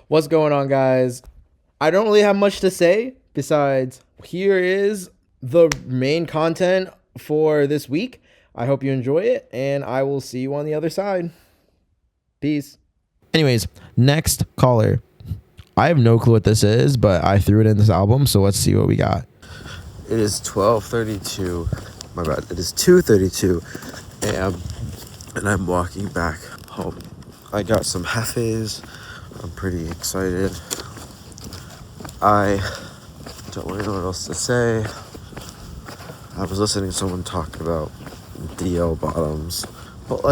What's going on, guys? I don't really have much to say besides here is the main content for this week. I hope you enjoy it, and I will see you on the other side. Peace. Anyways, next caller. I have no clue what this is, but I threw it in this album, so let's see what we got. It is 12:32. My bad. It is 2:32 a.m. and I'm walking back home. I got some hefes. I'm pretty excited. I don't really know what else to say. I was listening to someone talk about DL bottoms. But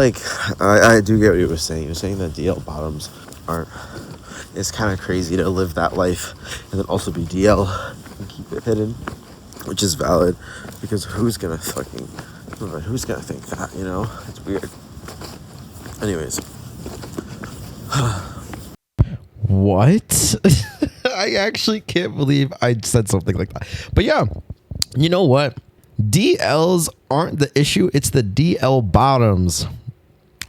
I do get what he was saying. He was saying that DL bottoms aren't. It's kind of crazy to live that life and then also be DL and keep it hidden, which is valid because who's gonna think that, you know? It's weird. Anyways. What? I actually can't believe I said something like that. But yeah, you know what? DLs aren't the issue. It's the DL bottoms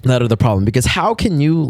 that are the problem. Because how can you,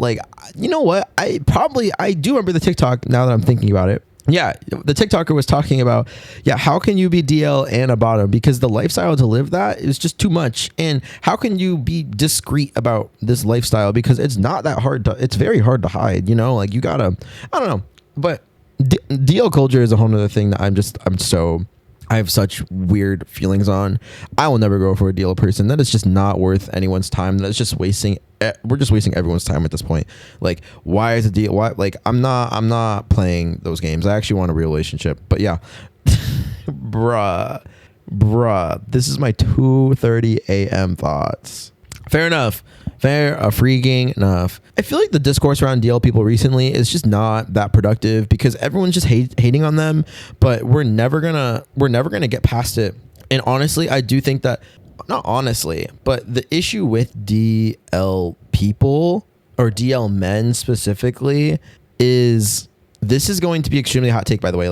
you know what? I do remember the TikTok now that I'm thinking about it. Yeah, the TikToker was talking about, how can you be DL and a bottom? Because the lifestyle to live that is just too much. And how can you be discreet about this lifestyle? Because it's not that hard it's very hard to hide, you know? Like you gotta, I don't know. But DL culture is a whole other thing that I have such weird feelings on. I will never go for a DL person. That is just not worth anyone's time. That's just we're just wasting everyone's time at this point. Like, why is a DL? Why? Like, I'm not playing those games. I actually want a real relationship. But yeah, bruh, this is my 2:30 a.m. thoughts. Fair enough. Freaking enough. I feel like the discourse around DL people recently is just not that productive because everyone's just hating on them, but we're never gonna get past it. And honestly, I do think that, not honestly, but the issue with DL people or DL men specifically is, this is going to be extremely hot take, by the way.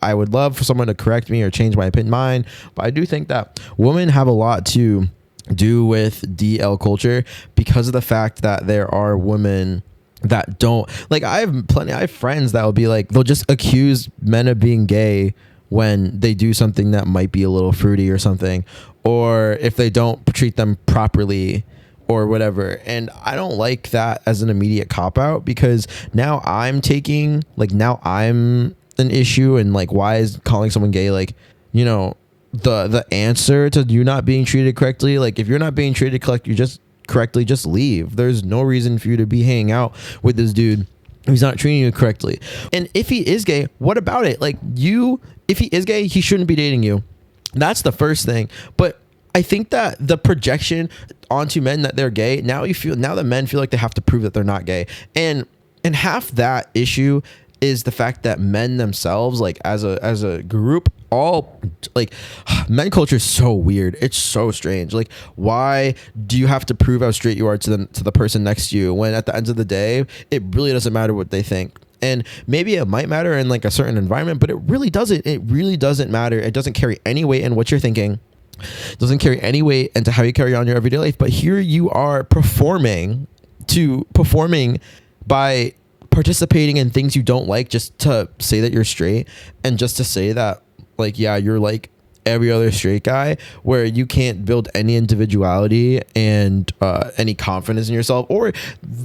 I would love for someone to correct me or change my mind, but I do think that women have a lot to do with DL culture because of the fact that there are women that don't I have friends that will be like, they'll just accuse men of being gay when they do something that might be a little fruity or something, or if they don't treat them properly or whatever. And I don't like that as an immediate cop out, because now I'm an issue, and why is calling someone gay the answer to you not being treated correctly? If you're not being treated correctly, just leave. There's no reason for you to be hanging out with this dude who's not treating you correctly. And if he is gay, what about it? If he is gay, he shouldn't be dating you. That's the first thing. But I think that the projection onto men that they're gay, now the men feel like they have to prove that they're not gay. And half that issue is the fact that men themselves, as a group, all men culture is so weird. It's so strange. Why do you have to prove how straight you are to the person next to you, when at the end of the day it really doesn't matter what they think? And maybe it might matter in a certain environment, but it really doesn't matter. It doesn't carry any weight in what you're thinking. It doesn't carry any weight into how you carry on your everyday life. But here you are performing by participating in things you don't like, just to say that you're straight, and just to say that you're like every other straight guy, where you can't build any individuality and any confidence in yourself, or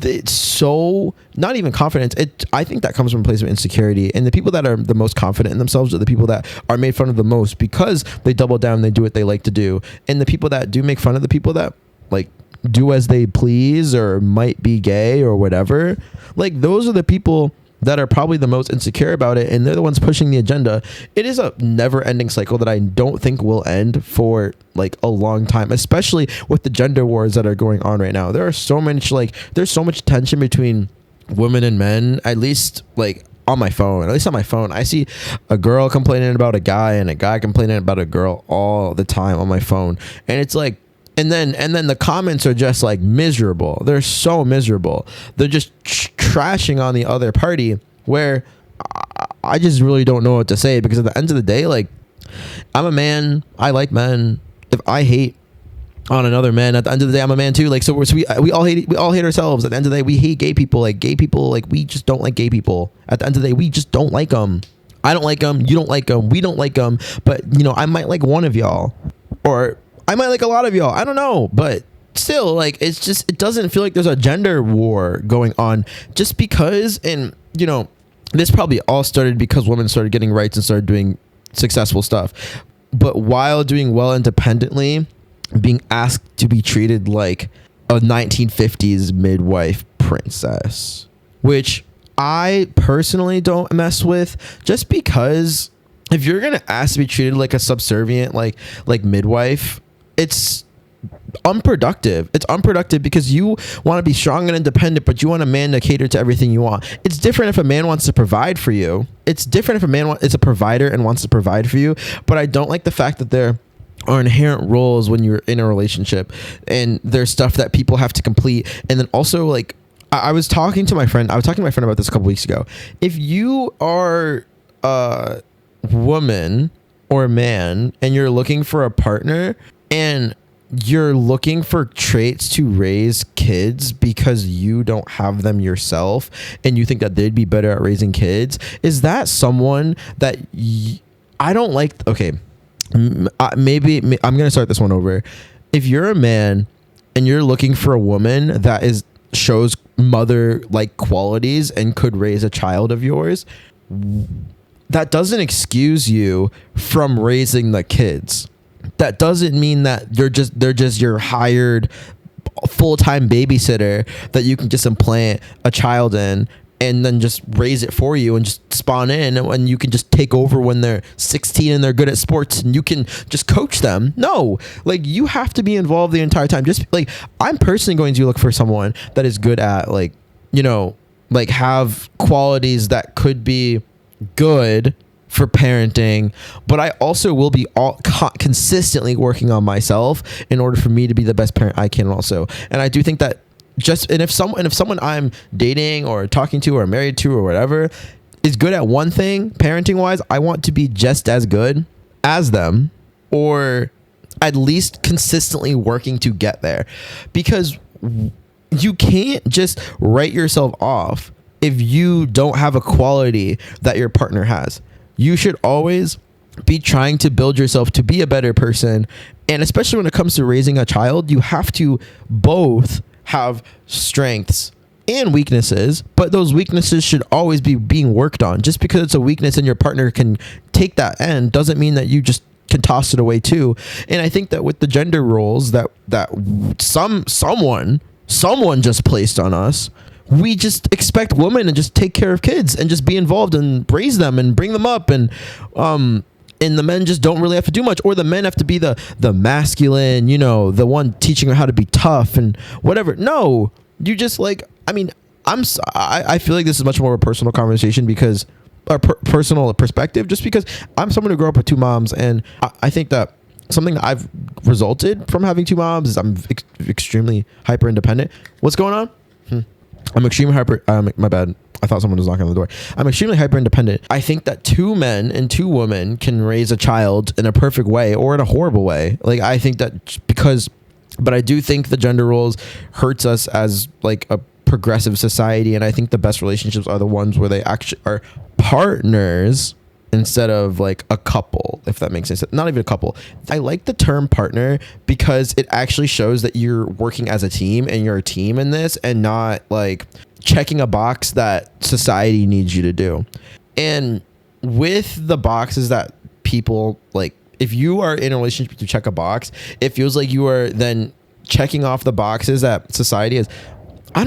it's so not even confidence. I think that comes from a place of insecurity, and the people that are the most confident in themselves are the people that are made fun of the most, because they double down, they do what they like to do. And the people that do make fun of the people that do as they please or might be gay or whatever, those are the people that are probably the most insecure about it, and they're the ones pushing the agenda. It is a never-ending cycle that I don't think will end for a long time, especially with the gender wars that are going on right now. There are so much there's so much tension between women and men, at least on my phone. I see a girl complaining about a guy and a guy complaining about a girl all the time on my phone, and it's and then the comments are just miserable. They're so miserable. They're just trashing on the other party, where I just really don't know what to say, because at the end of the day, I'm a man. I like men. If I hate on another man. At the end of the day, I'm a man too. Like, so we all hate ourselves. At the end of the day, we hate gay people. Like, gay people, like, we just don't like gay people. At the end of the day, we just don't like them. I don't like them. You don't like them. We don't like them. But, you know, I might like one of y'all, or I might like a lot of y'all. I don't know. But still, like, it's just, it doesn't feel like there's a gender war going on just because. And, you know, this probably all started because women started getting rights and started doing successful stuff. But while doing well independently, being asked to be treated like a 1950s midwife princess, which I personally don't mess with, just because if you're gonna ask to be treated like a subservient like midwife, it's unproductive. It's unproductive because you want to be strong and independent, but you want a man to cater to everything you want. It's different if a man wants to provide for you. It's different if a man is a provider and wants to provide for you. But I don't like the fact that there are inherent roles when you're in a relationship, and there's stuff that people have to complete. And then also, like, I was talking to my friend about this a couple weeks ago. If you are a woman or a man and you're looking for a partner and you're looking for traits to raise kids because you don't have them yourself and you think that they'd be better at raising kids, is that someone that I don't like? Okay, maybe I'm gonna start this one over. If you're a man and you're looking for a woman that shows mother like qualities and could raise a child of yours, that doesn't excuse you from raising the kids. That doesn't mean that they're just your hired full-time babysitter that you can just implant a child in and then just raise it for you and just spawn in, and you can just take over when they're 16 and they're good at sports and you can just coach them. No, like, you have to be involved the entire time. Just like, I'm personally going to look for someone that is good at, like, you know, like, have qualities that could be good for parenting, but I also will be consistently working on myself in order for me to be the best parent I can also. And I do think that if someone I'm dating or talking to or married to or whatever is good at one thing parenting wise, I want to be just as good as them, or at least consistently working to get there, because you can't just write yourself off if you don't have a quality that your partner has. You should always be trying to build yourself to be a better person. And especially when it comes to raising a child, you have to both have strengths and weaknesses, but those weaknesses should always be being worked on. Just because it's a weakness and your partner can take that end doesn't mean that you just can toss it away too. And I think that with the gender roles that someone just placed on us, we just expect women to just take care of kids and just be involved and raise them and bring them up, and the men just don't really have to do much, or the men have to be the masculine, you know, the one teaching her how to be tough and whatever. No, you just, like, I mean, I feel like this is much more of a personal conversation because our personal perspective, just because I'm someone who grew up with two moms, and I think that something that I've resulted from having two moms is I'm extremely hyper independent. What's going on? I'm extremely hyper. My bad. I thought someone was knocking on the door. I'm extremely hyper independent. I think that two men and two women can raise a child in a perfect way or in a horrible way. Like, I think that but I do think the gender roles hurts us as, like, a progressive society. And I think the best relationships are the ones where they actually are partners instead of, like, a couple, if that makes sense. Not even a couple. I like the term partner because it actually shows that you're working as a team and you're a team in this, and not, like, checking a box that society needs you to do. And with the boxes that people, like, if you are in a relationship to check a box, it feels like you are then checking off the boxes that society is. I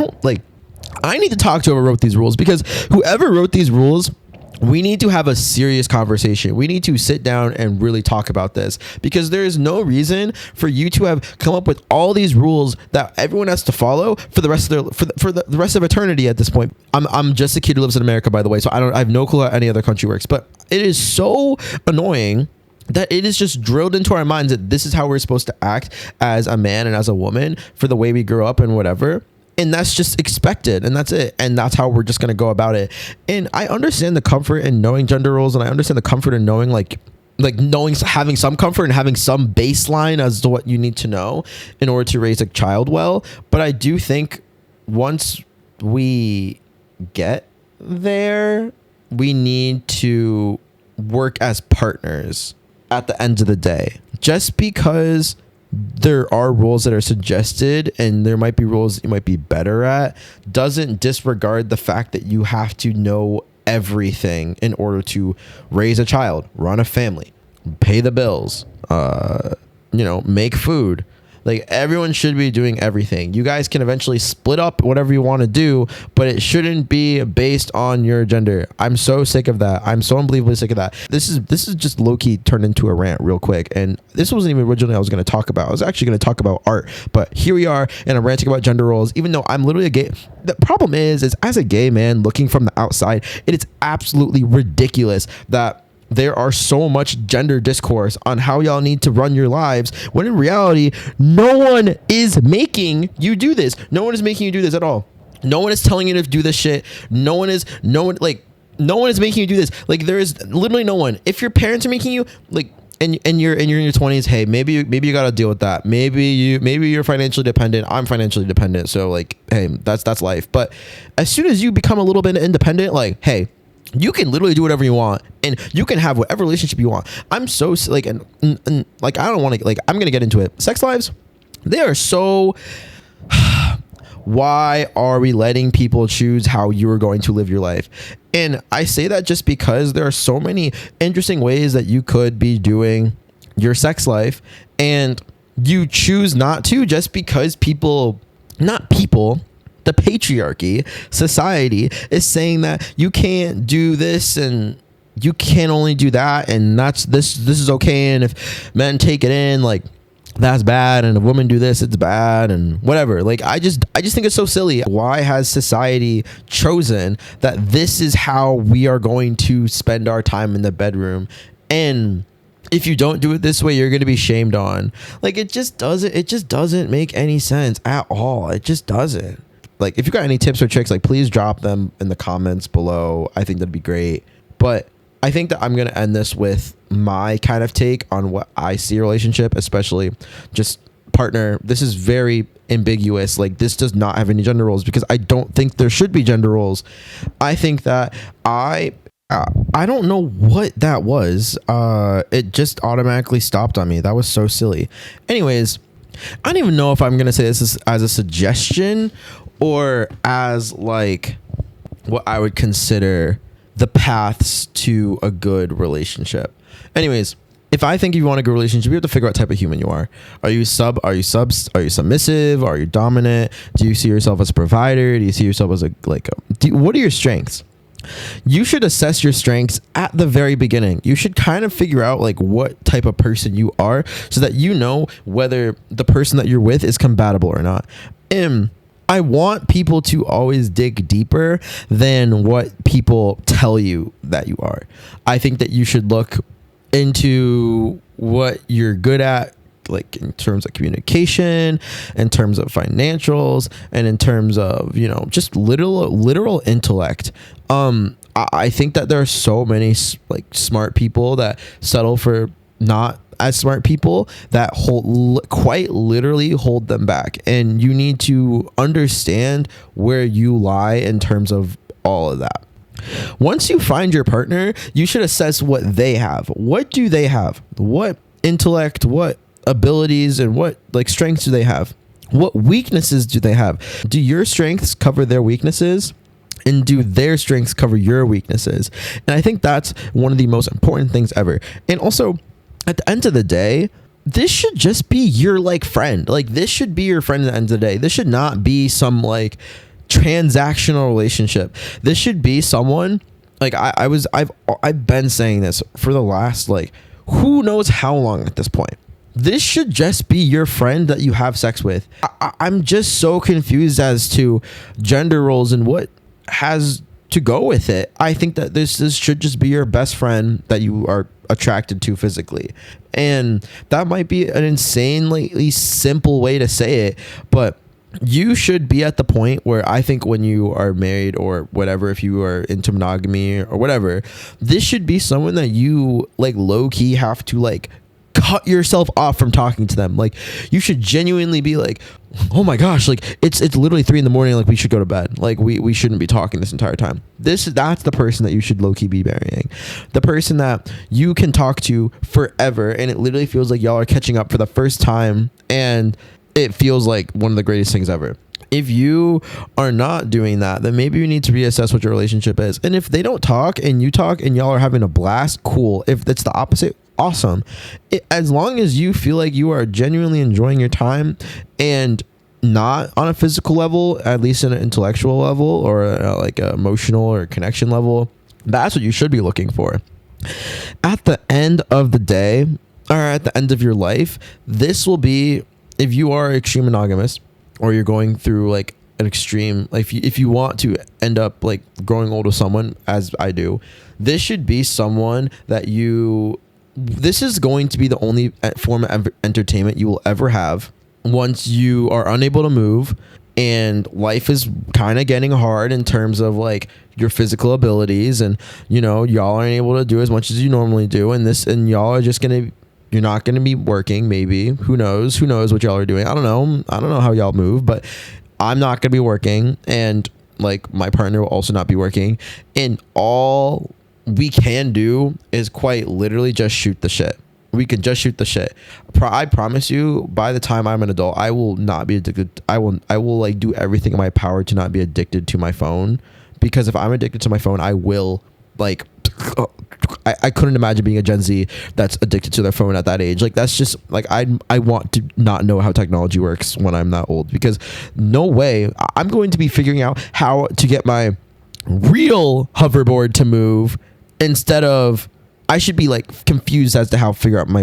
need to talk to whoever wrote these rules, because whoever wrote these rules, we need to have a serious conversation. We need to sit down and really talk about this, because there is no reason for you to have come up with all these rules that everyone has to follow for the rest of the rest of eternity at this point. I'm just a kid who lives in America, by the way, so I have no clue how any other country works, but it is so annoying that it is just drilled into our minds that this is how we're supposed to act as a man and as a woman for the way we grew up and whatever. And that's just expected, and that's it. And that's how we're just going to go about it. And I understand the comfort in knowing gender roles, and I understand the comfort in knowing, like, like knowing, having some comfort and having some baseline as to what you need to know in order to raise a child well. But I do think once we get there, we need to work as partners at the end of the day. Just because there are roles that are suggested and there might be roles that you might be better at doesn't disregard the fact that you have to know everything in order to raise a child, run a family, pay the bills, make food. Like, everyone should be doing everything. You guys can eventually split up whatever you want to do, but it shouldn't be based on your gender. I'm so sick of that. I'm so unbelievably sick of that. This is just low-key turned into a rant real quick. And this wasn't even originally I was going to talk about. I was actually going to talk about art, but here we are, and I'm ranting about gender roles, even though I'm literally a gay. The problem is as a gay man looking from the outside, it is absolutely ridiculous that there are so much gender discourse on how y'all need to run your lives, when in reality, no one is making you do this. No one is making you do this at all. No one is telling you to do this shit. No one is making you do this. Like, there is literally no one. If your parents are making you, like, and you're in your 20s, hey, maybe you got to deal with that. Maybe you're financially dependent. I'm financially dependent. So, like, hey, that's life. But as soon as you become a little bit independent, like, hey, you can literally do whatever you want, and you can have whatever relationship you want. I'm so like, and like, I don't want to, like, I'm gonna get into it. Sex lives, they are so. Why are we letting people choose how you are going to live your life? And I say that just because there are so many interesting ways that you could be doing your sex life, and you choose not to just because the patriarchy, society, is saying that you can't do this and you can only do that, and this is okay, and if men take it in, like, that's bad, and if women do this, it's bad, and whatever. Like, I just think it's so silly. Why has society chosen that this is how we are going to spend our time in the bedroom, and if you don't do it this way, you're going to be shamed on? Like, it just doesn't make any sense at all. It just doesn't. Like, if you got any tips or tricks, like, please drop them in the comments below. I think that'd be great. But I think that I'm going to end this with my kind of take on what I see a relationship, especially just partner. This is very ambiguous. Like, this does not have any gender roles, because I don't think there should be gender roles. I think that I don't know what that was. It just automatically stopped on me. That was so silly. Anyways, I don't even know if I'm going to say this as a suggestion or as, like, what I would consider the paths to a good relationship. Anyways, if I think you want a good relationship, you have to figure out what type of human you are. Are you submissive? Are you dominant? Do you see yourself as a provider? Do you see yourself as what are your strengths? You should assess your strengths at the very beginning. You should kind of figure out, like, what type of person you are, so that you know whether the person that you're with is compatible or not. I want people to always dig deeper than what people tell you that you are. I think that you should look into what you're good at, like, in terms of communication, in terms of financials, and in terms of, just literal intellect. I think that there are so many, like, smart people that settle for not as smart people that quite literally hold them back, and you need to understand where you lie in terms of all of that. Once you find your partner, you should assess what they have. What do they have? What intellect, what abilities, and what, like, strengths do they have? What weaknesses do they have? Do your strengths cover their weaknesses? And do their strengths cover your weaknesses? And I think that's one of the most important things ever. And also, at the end of the day, this should just be your, like, friend. Like, this should be your friend at the end of the day. This should not be some, like, transactional relationship. This should be someone, like, I've been saying this for the last, like, who knows how long at this point. This should just be your friend that you have sex with. I'm just so confused as to gender roles and what has to go with it. I think that this should just be your best friend that you are attracted to physically. And that might be an insanely simple way to say it, but you should be at the point where I think when you are married or whatever, if you are into monogamy or whatever, this should be someone that you like low key have to like cut yourself off from talking to them. Like you should genuinely be like, oh my gosh, like it's literally 3 a.m, like we should go to bed. Like we shouldn't be talking this entire time. That's the person that you should low key be marrying. The person that you can talk to forever and it literally feels like y'all are catching up for the first time and it feels like one of the greatest things ever. If you are not doing that, then maybe you need to reassess what your relationship is. And if they don't talk and you talk and y'all are having a blast, cool. If it's the opposite, awesome. As long as you feel like you are genuinely enjoying your time and not on a physical level, at least in an intellectual level or like a emotional or connection level, that's what you should be looking for. At the end of the day, or at the end of your life, this will be, if you are extreme monogamous or you're going through like an extreme, like if you want to end up like growing old with someone, as I do, this should be someone that this is going to be the only form of entertainment you will ever have once you are unable to move and life is kind of getting hard in terms of like your physical abilities, and y'all aren't able to do as much as you normally do, and y'all are just gonna, you're not going to be working. Maybe, who knows what y'all are doing. I don't know how y'all move, but I'm not going to be working, and like my partner will also not be working, and all we can do is quite literally just shoot the shit. We can just shoot the shit. I promise you, by the time I'm an adult, I will not be addicted. I will like do everything in my power to not be addicted to my phone, because if I'm addicted to my phone, I will like, I couldn't imagine being a Gen Z that's addicted to their phone at that age. Like that's just like, I want to not know how technology works when I'm that old, because no way I'm going to be figuring out how to get my real hoverboard to move, instead of, I should be like confused as to how to figure out my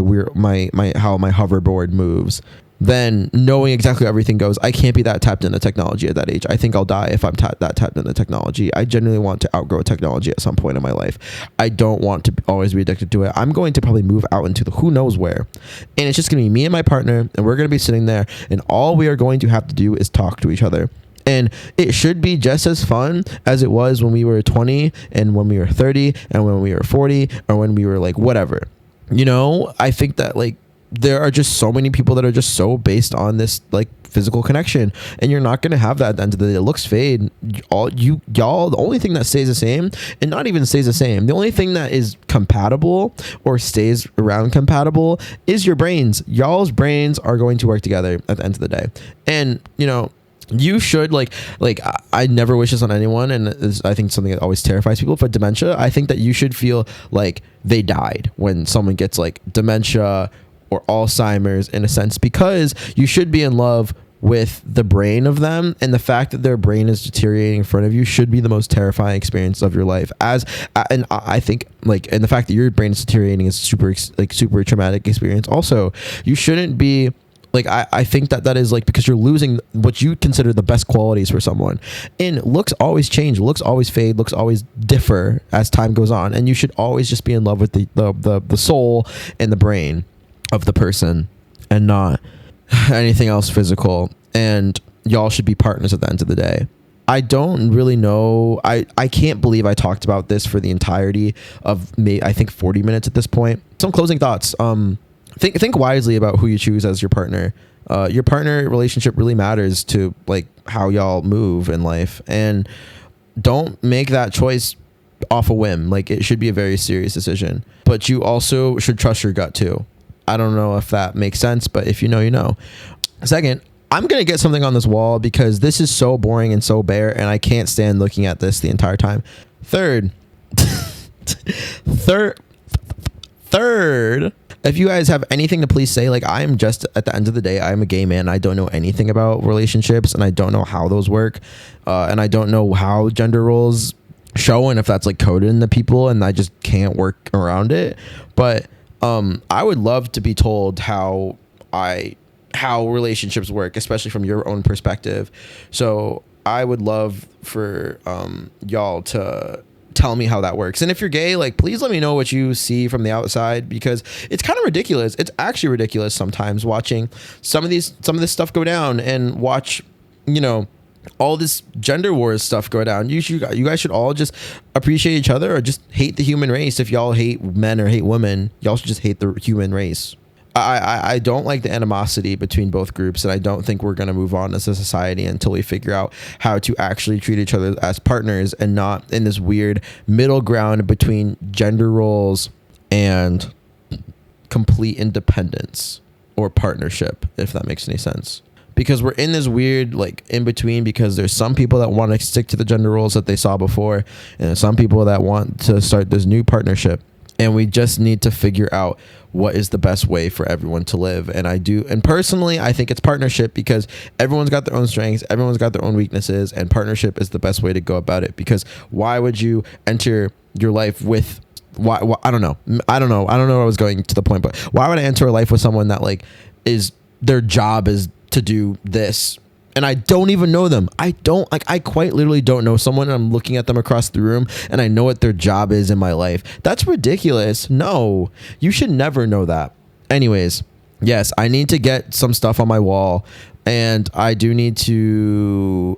how my hoverboard moves, then knowing exactly how everything goes. I can't be that tapped into technology at that age. I think I'll die if I'm that tapped into technology. I genuinely want to outgrow technology at some point in my life. I don't want to always be addicted to it. I'm going to probably move out into the who knows where, and it's just going to be me and my partner, and we're going to be sitting there, and all we are going to have to do is talk to each other. And it should be just as fun as it was when we were 20 and when we were 30 and when we were 40 or when we were like whatever. I think that like there are just so many people that are just so based on this like physical connection, and you're not going to have that at the end of the day. It looks fade. Y'all, the only thing that stays the same, and not even stays the same, the only thing that is compatible or stays around compatible is your brains. Y'all's brains are going to work together at the end of the day. And you should like I never wish this on anyone, and I think something that always terrifies people, but dementia, I think that you should feel like they died when someone gets like dementia or Alzheimer's, in a sense, because you should be in love with the brain of them, and the fact that their brain is deteriorating in front of you should be the most terrifying experience of your life. And I think like, and the fact that your brain is deteriorating is super traumatic experience. Also, you shouldn't be like, I think that is like, because you're losing what you consider the best qualities for someone. And looks always change, looks always fade, looks always differ as time goes on. And you should always just be in love with the soul and the brain of the person, and not anything else physical. And y'all should be partners at the end of the day. I don't really know. I can't believe I talked about this for the entirety of I think 40 minutes at this point. Some closing thoughts. Think wisely about who you choose as your partner. Your partner relationship really matters to like how y'all move in life, and don't make that choice off a whim. Like, it should be a very serious decision, but you also should trust your gut too. I don't know if that makes sense, but if you know, you know. Second, I'm going to get something on this wall because this is so boring and so bare, and I can't stand looking at this the entire time. Third, if you guys have anything to please say, like, I'm just, at the end of the day, I'm a gay man. I don't know anything about relationships, and I don't know how those work. And I don't know how gender roles show, and if that's like coded into people, and I just can't work around it. But I would love to be told how relationships work, especially from your own perspective. So I would love for y'all to tell me how that works. And if you're gay, like, please let me know what you see from the outside, because it's kind of ridiculous. It's actually ridiculous sometimes watching some of this stuff go down, and watch, you know, all this gender wars stuff go down. You guys should all just appreciate each other, or just hate the human race. If y'all hate men or hate women, y'all should just hate the human race. I don't like the animosity between both groups, and I don't think we're going to move on as a society until we figure out how to actually treat each other as partners, and not in this weird middle ground between gender roles and complete independence or partnership, if that makes any sense. Because we're in this weird like in between, because there's some people that want to stick to the gender roles that they saw before, and there's some people that want to start this new partnership. And we just need to figure out what is the best way for everyone to live. And personally, I think it's partnership, because everyone's got their own strengths, everyone's got their own weaknesses, and partnership is the best way to go about it. Because why would you enter your life with, I don't know where I was going to the point, but why would I enter a life with someone that like is their job is to do this, and I don't even know them? I quite literally don't know someone, and I'm looking at them across the room and I know what their job is in my life. That's ridiculous. No, you should never know that. Anyways, yes, I need to get some stuff on my wall, and I do need to,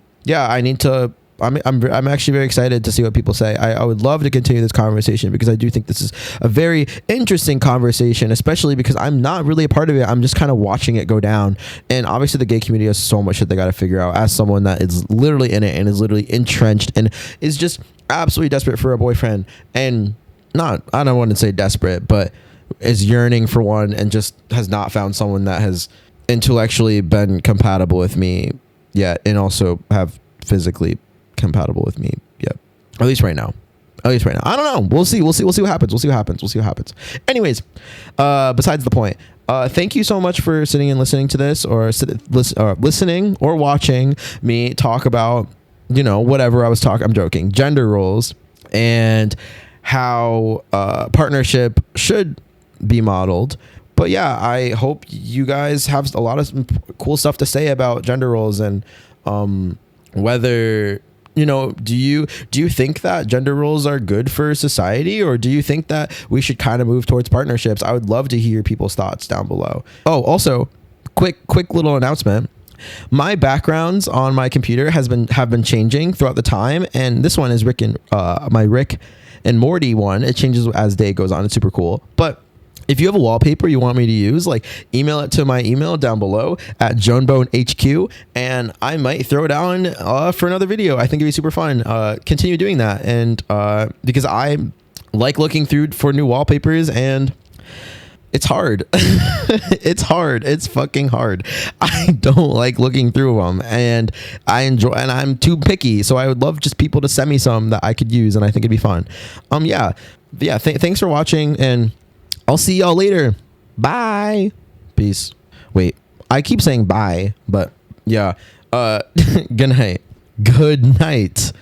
I'm actually very excited to see what people say. I would love to continue this conversation, because I do think this is a very interesting conversation, especially because I'm not really a part of it. I'm just kind of watching it go down. And obviously the gay community has so much that they got to figure out, as someone that is literally in it and is literally entrenched and is just absolutely desperate for a boyfriend. And I don't want to say desperate, but is yearning for one, and just has not found someone that has intellectually been compatible with me yet, and also have physically compatible with me. Yep. At least right now. I don't know. We'll see what happens. Anyways, besides the point, thank you so much for sitting and listening to this, or listening or watching me talk about, whatever I was talking. I'm joking. Gender roles and how partnership should be modeled. But yeah, I hope you guys have a lot of cool stuff to say about gender roles, and whether, do you think that gender roles are good for society, or do you think that we should kind of move towards partnerships? I would love to hear people's thoughts down below. Oh, also, quick little announcement. My backgrounds on my computer have been changing throughout the time, and this one is my Rick and Morty one. It changes as day goes on. It's super cool. But if you have a wallpaper you want me to use, like, email it to my email down below at jonebonehq, and I might throw it on for another video. I think it'd be super fun. Continue doing that, and because I like looking through for new wallpapers, and it's hard. It's fucking hard. I don't like looking through them, and I'm too picky. So I would love just people to send me some that I could use, and I think it'd be fun. Thanks for watching, and I'll see y'all later. Bye. Peace. Wait, I keep saying bye, but yeah. Good night.